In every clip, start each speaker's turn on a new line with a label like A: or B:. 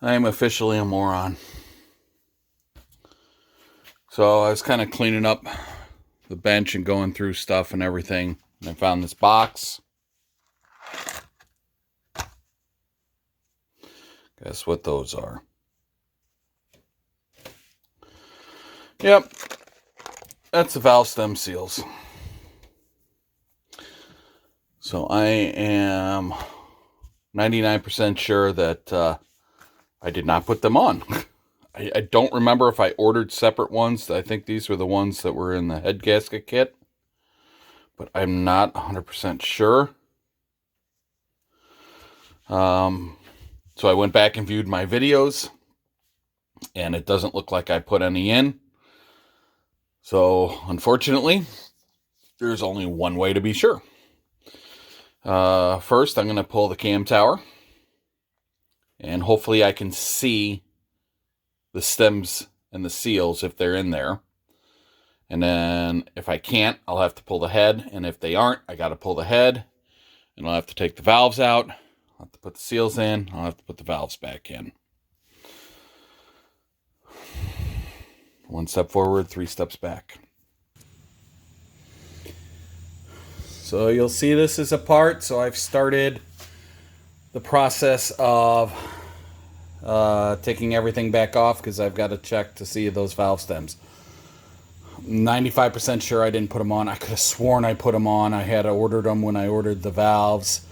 A: I am officially a moron. So I was kind of cleaning up the bench and going through stuff and everything. And I found this box. Guess what those are? Yep. That's the valve stem seals. So I am 99% sure that I did not put them on. I don't remember if I ordered separate ones. I think these were the ones that were in the head gasket kit. But I'm not 100% sure. So I went back and viewed my videos. And it doesn't look like I put any in. So, unfortunately, there's only one way to be sure. First, I'm going to pull the cam tower. And hopefully I can see the stems and the seals if they're in there. And then if I can't, I'll have to pull the head. And if they aren't, I got to pull the head. And I'll have to take the valves out. I'll have to put the seals in. I'll have to put the valves back in. One step forward, 3 steps back. So you'll see this is a part. So I've started the process of taking everything back off because I've got to check to see those valve stems. 95% sure I didn't put them on. I could have sworn I put them on. I had ordered them when I ordered the valves.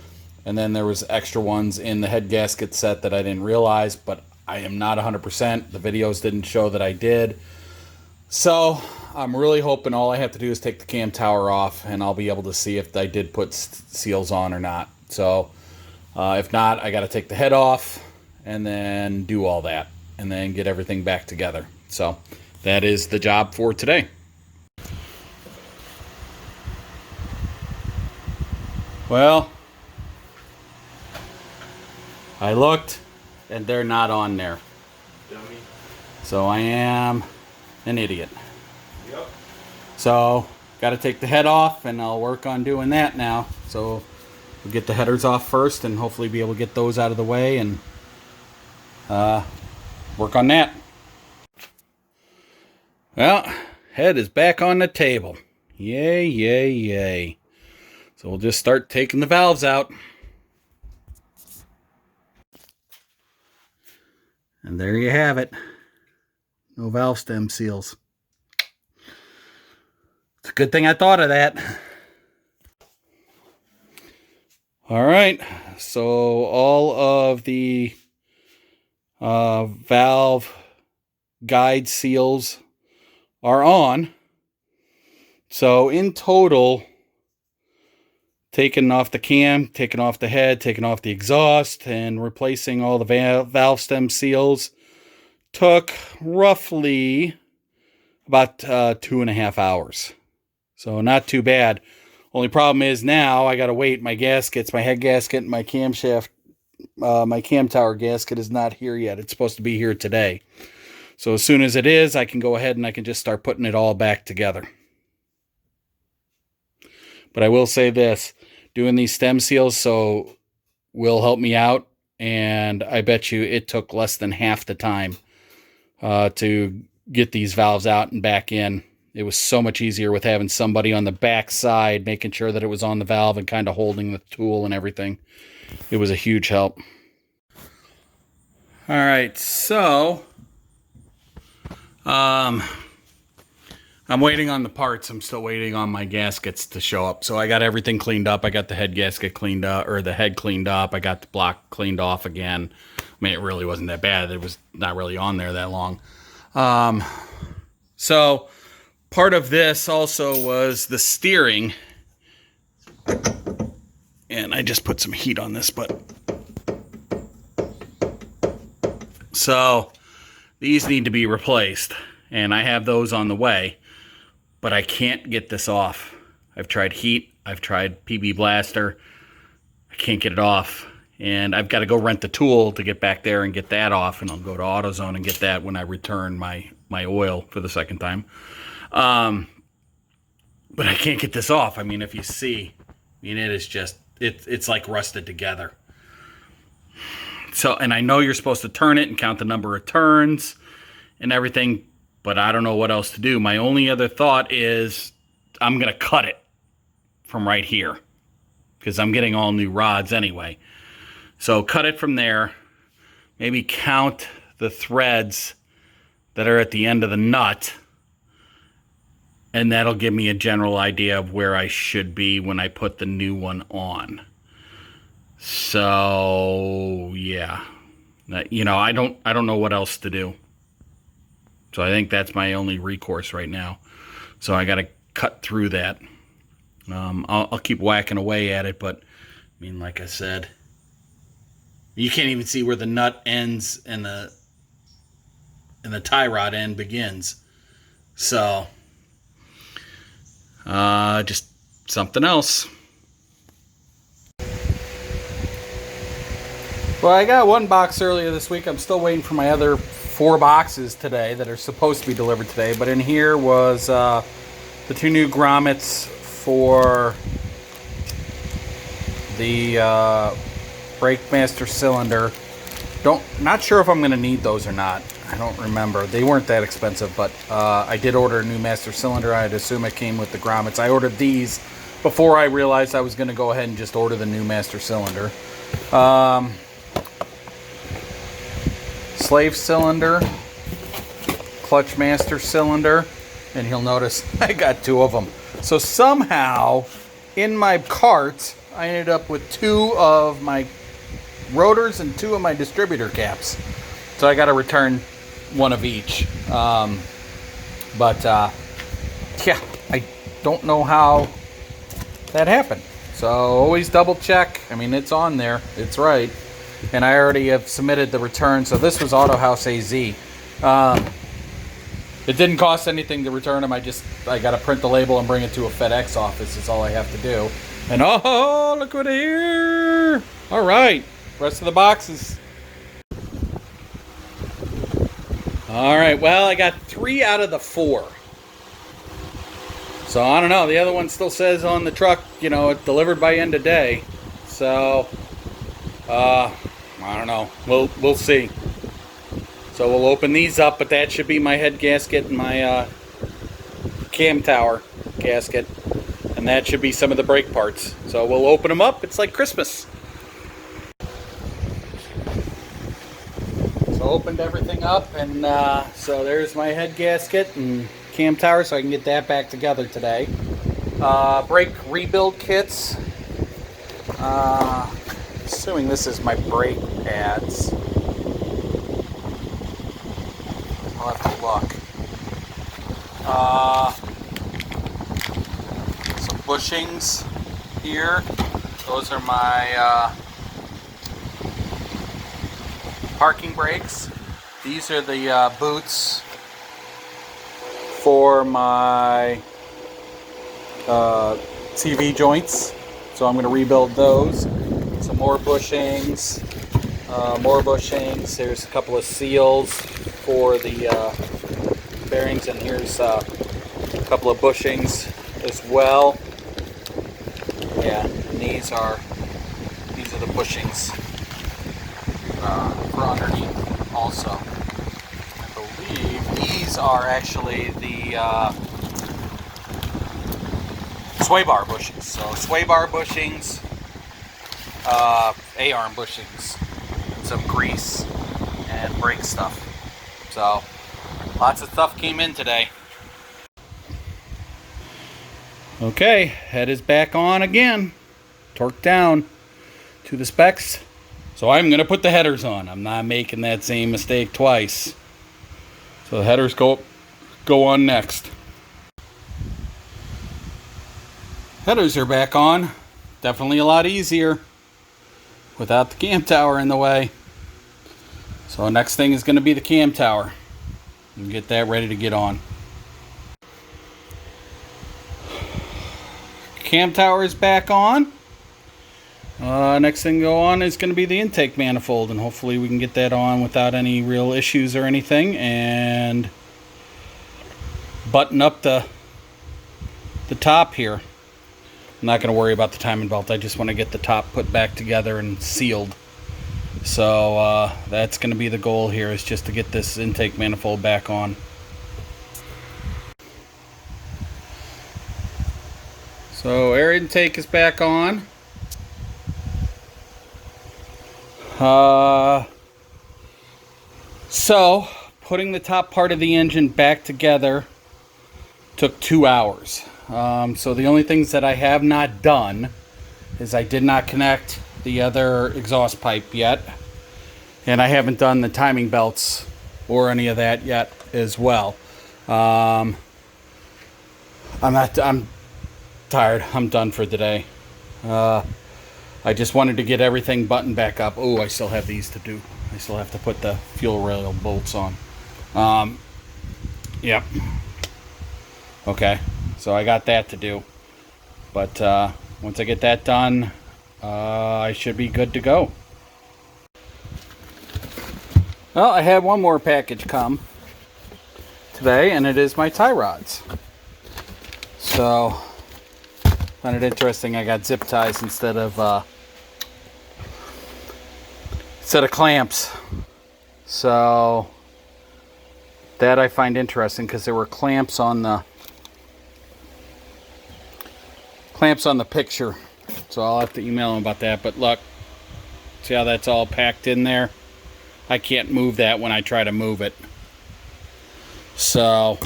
A: And then there was extra ones in the head gasket set that I didn't realize. But I am not 100%. The videos didn't show that I did. So I'm really hoping all I have to do is take the cam tower off. And I'll be able to see if I did put seals on or not. So if not, I got to take the head off. And then do all that. And then get everything back together. So that is the job for today. Well, I looked, and they're not on there. Dummy. So I am an idiot. Yep. So, got to take the head off, and I'll work on doing that now. So, we'll get the headers off first, and hopefully be able to get those out of the way, and work on that. Well, head is back on the table. Yay, yay, yay. So we'll just start taking the valves out. And there you have it. No valve stem seals. It's a good thing I thought of that. All right. So all of the valve guide seals are on. So in total, taking off the cam, taking off the head, taking off the exhaust, and replacing all the valve stem seals took roughly about 2.5 hours. So not too bad. Only problem is now I got to wait. My gaskets, my head gasket, and my camshaft, my cam tower gasket is not here yet. It's supposed to be here today. So as soon as it is, I can go ahead and I can just start putting it all back together. But I will say this, doing these stem seals will help me out. And I bet you it took less than half the time to get these valves out and back in. It was so much easier with having somebody on the back side, making sure that it was on the valve and kind of holding the tool and everything. It was a huge help. All right, so I'm waiting on the parts. I'm still waiting on my gaskets to show up. So I got everything cleaned up. I got the head gasket cleaned up, or the head cleaned up. I got the block cleaned off again. I mean, it really wasn't that bad. It was not really on there that long. So part of this also was the steering. And I just put some heat on this, but so these need to be replaced. And I have those on the way. But I can't get this off. I've tried heat. I've tried PB Blaster. I can't get it off. And I've got to go rent the tool to get back there and get that off. And I'll go to AutoZone and get that when I return my oil for the second time. But I can't get this off. I mean, if you see, I mean, it is just, it's like rusted together. So, and I know you're supposed to turn it and count the number of turns and everything, but I don't know what else to do. My only other thought is I'm going to cut it from right here because I'm getting all new rods anyway. So cut it from there, maybe count the threads that are at the end of the nut, and that'll give me a general idea of where I should be when I put the new one on. So yeah, you know, I don't know what else to do. So I think that's my only recourse right now. So I got to cut through that. I'll keep whacking away at it, but I mean, like I said, you can't even see where the nut ends and the tie rod end begins. So just something else. Well, I got one box earlier this week. I'm still waiting for my other 4 boxes today that are supposed to be delivered today. But in here was the 2 new grommets for the brake master cylinder. Not sure if I'm going to need those or not. I don't remember. They weren't that expensive, but I did order a new master cylinder. I'd assume it came with the grommets. I ordered these before I realized I was going to go ahead and just order the new master cylinder. Slave cylinder, clutch master cylinder, and you'll notice I got 2 of them. So somehow in my cart I ended up with 2 of my rotors and 2 of my distributor caps. So I got to return 1 of each. Yeah, I don't know how that happened. So always double check. I mean, it's on there. It's right. And I already have submitted the return. So this was Autohouse AZ. It didn't cost anything to return them. I got to print the label and bring it to a FedEx office. Is all I have to do. And oh, look what here! All right, rest of the boxes. All right, well, I got 3 out of the 4. So I don't know. The other one still says on the truck, you know, it delivered by end of day. So I don't know. We'll see. So we'll open these up, but that should be my head gasket and my cam tower gasket, and that should be some of the brake parts. So we'll open them up. It's like Christmas. So opened everything up, and so there's my head gasket and cam tower, so I can get that back together today. Brake rebuild kits. Assuming this is my brake pads. I'll have to look. Some bushings here. Those are my parking brakes. These are the boots for my TV joints. So I'm going to rebuild those. Some more bushings. More bushings. There's a couple of seals for the bearings, and here's a couple of bushings as well. Yeah, and these are the bushings for underneath also. I believe these are actually the sway bar bushings. So sway bar bushings, A-arm bushings, some grease and brake stuff. So lots of stuff came in today. Okay, head is back on again. Torque down to the specs. So I'm going to put the headers on. I'm not making that same mistake twice. So the headers go on next. Headers are back on. Definitely a lot easier without the cam tower in the way. So next thing is going to be the cam tower. And get that ready to get on. Cam tower is back on. Next thing to go on is going to be the intake manifold, and hopefully we can get that on without any real issues or anything, and button up the top here. I'm not going to worry about the timing belt. I just want to get the top put back together and sealed. So that's going to be the goal here, is just to get this intake manifold back on. So air intake is back on. So putting the top part of the engine back together took 2 hours. So the only things that I have not done is I did not connect the other exhaust pipe yet, and I haven't done the timing belts or any of that yet as well. I'm tired. I'm done for today. I just wanted to get everything buttoned back up. Oh, I still have these to do. I still have to put the fuel rail bolts on. Yep. Okay, so I got that to do. But once I get that done, I should be good to go. Well, I had one more package come today, and it is my tie rods. So, found it interesting. I got zip ties instead of clamps. So that I find interesting, because there were clamps on the picture. So I'll have to email them about that. But look, see how that's all packed in there? I can't move that when I try to move it. So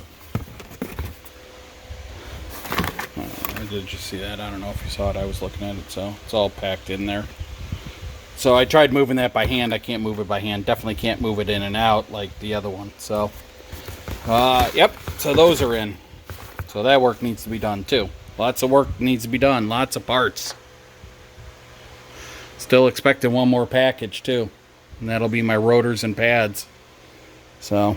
A: did you see that? I don't know if you saw it. I was looking at it. So it's all packed in there. So I tried moving that by hand. I can't move it by hand. Definitely can't move it in and out like the other one. So yep, so those are in. So that work needs to be done too. Lots of work needs to be done. Lots of parts. Still expecting one more package too, and that'll be my rotors and pads. So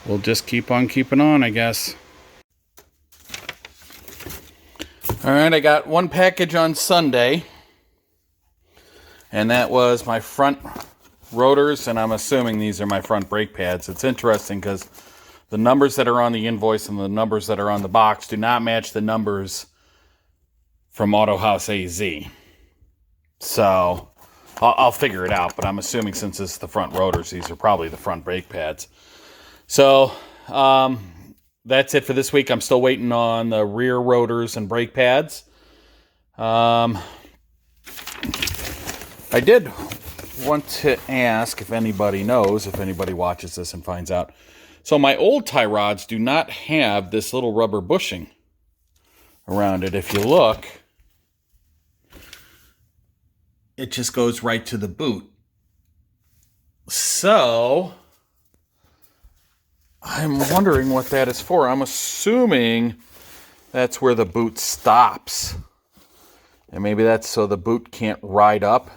A: we'll just keep on keeping on, I guess. Alright, I got one package on Sunday, and that was my front rotors, and I'm assuming these are my front brake pads. It's interesting because the numbers that are on the invoice and the numbers that are on the box do not match the numbers from Auto House AZ. So I'll figure it out, but I'm assuming since it's the front rotors, these are probably the front brake pads. So that's it for this week. I'm still waiting on the rear rotors and brake pads. I did want to ask if anybody knows, if anybody watches this and finds out. So my old tie rods do not have this little rubber bushing around it. If you look, it just goes right to the boot. So I'm wondering what that is for. I'm assuming that's where the boot stops. And maybe that's so the boot can't ride up.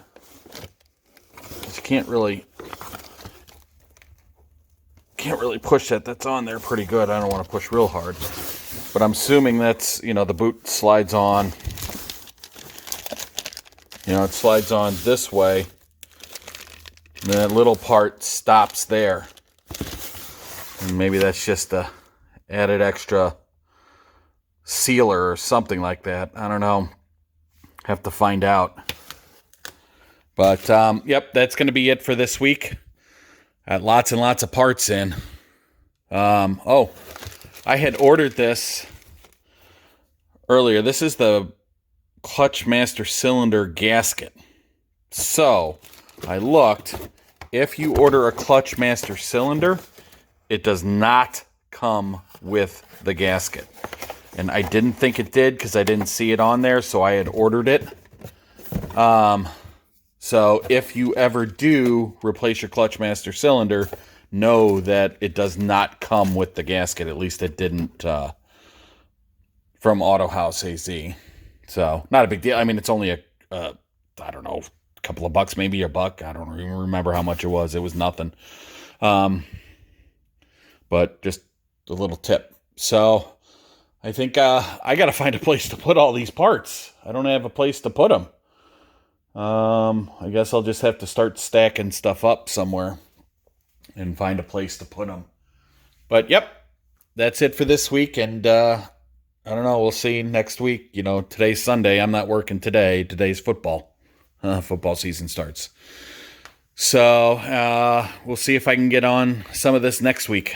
A: You can't really push that. That's on there pretty good. I don't want to push real hard. But I'm assuming that's, the boot slides on. It slides on this way. And that little part stops there. And maybe that's just a added extra sealer or something like that. I don't know. Have to find out. But, yep, that's going to be it for this week. Got lots and lots of parts in. I had ordered this earlier. This is the clutch master cylinder gasket. So, I looked. If you order a clutch master cylinder, it does not come with the gasket. And I didn't think it did because I didn't see it on there, so I had ordered it. So if you ever do replace your clutch master cylinder, know that it does not come with the gasket. At least it didn't from Auto House AZ. So not a big deal. I mean, it's only I don't know, a couple of bucks, maybe a buck. I don't even remember how much it was. It was nothing. But just a little tip. So I think I got to find a place to put all these parts. I don't have a place to put them. I guess I'll just have to start stacking stuff up somewhere and find a place to put them. But yep, that's it for this week. And I don't know, we'll see next week. Today's Sunday. I'm not working today. Today's football. football season starts. So we'll see if I can get on some of this next week.